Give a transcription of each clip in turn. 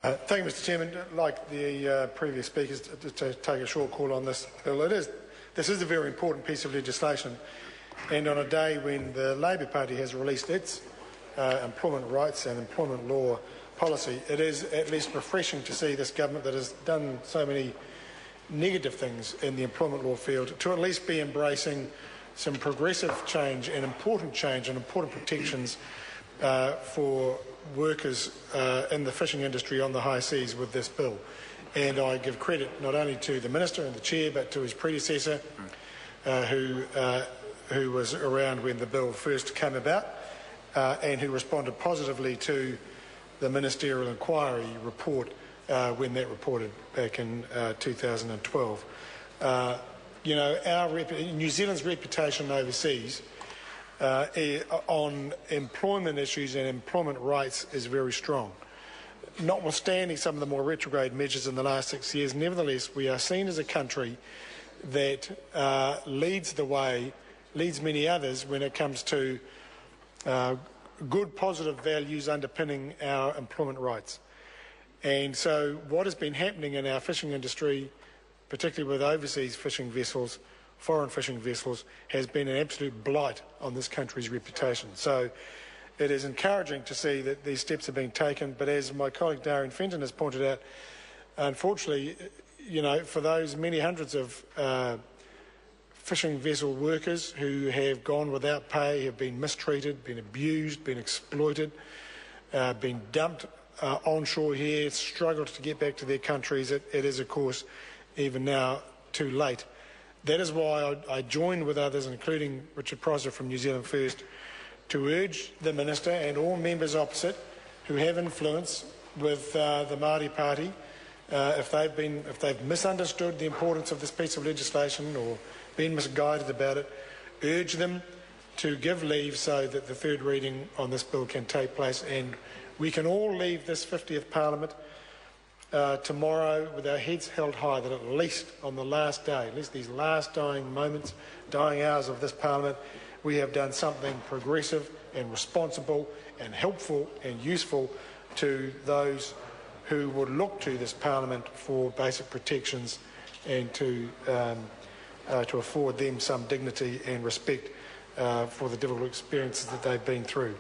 Thank you, Mr. Chairman. Like the previous speakers, to take a short call on this bill, this is a very important piece of legislation, and on a day when the Labor Party has released its employment rights and employment law policy, it is at least refreshing to see this government that has done so many negative things in the employment law field to at least be embracing some progressive change and important protections for workers in the fishing industry on the high seas with this bill. And I give credit not only to the Minister and the Chair but to his predecessor who was around when the bill first came about and who responded positively to the ministerial inquiry report when that reported back in 2012. You know, New Zealand's reputation overseas on employment issues and employment rights is very strong. Notwithstanding some of the more retrograde measures in the last 6 years, nevertheless, we are seen as a country that leads the way, leads many others when it comes to good, positive values underpinning our employment rights. And so what has been happening in our fishing industry, particularly with overseas fishing vessels, foreign fishing vessels, has been an absolute blight on this country's reputation. So it is encouraging to see that these steps are being taken, but as my colleague Darian Fenton has pointed out, unfortunately, you know, for those many hundreds of fishing vessel workers who have gone without pay, have been mistreated, been abused, been exploited, been dumped onshore here, struggled to get back to their countries, it is, of course, even now too late. That is why I joined with others, including Richard Prosser from New Zealand First, to urge the Minister and all members opposite who have influence with the Māori Party, if they've misunderstood the importance of this piece of legislation or been misguided about it, urge them to give leave so that the third reading on this bill can take place and we can all leave this 50th Parliament tomorrow with our heads held high that at least on the last day, at least these last dying moments, dying hours of this Parliament, we have done something progressive and responsible and helpful and useful to those who would look to this Parliament for basic protections and to afford them some dignity and respect for the difficult experiences that they've been through.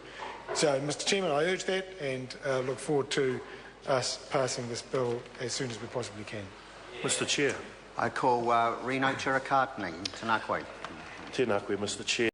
So, Mr. Chairman, I urge that and look forward to us passing this bill as soon as we possibly can. Mr. Chair. I call Reno Chirakatni. Tēnā koe. Tēnā koe, Mr. Chair.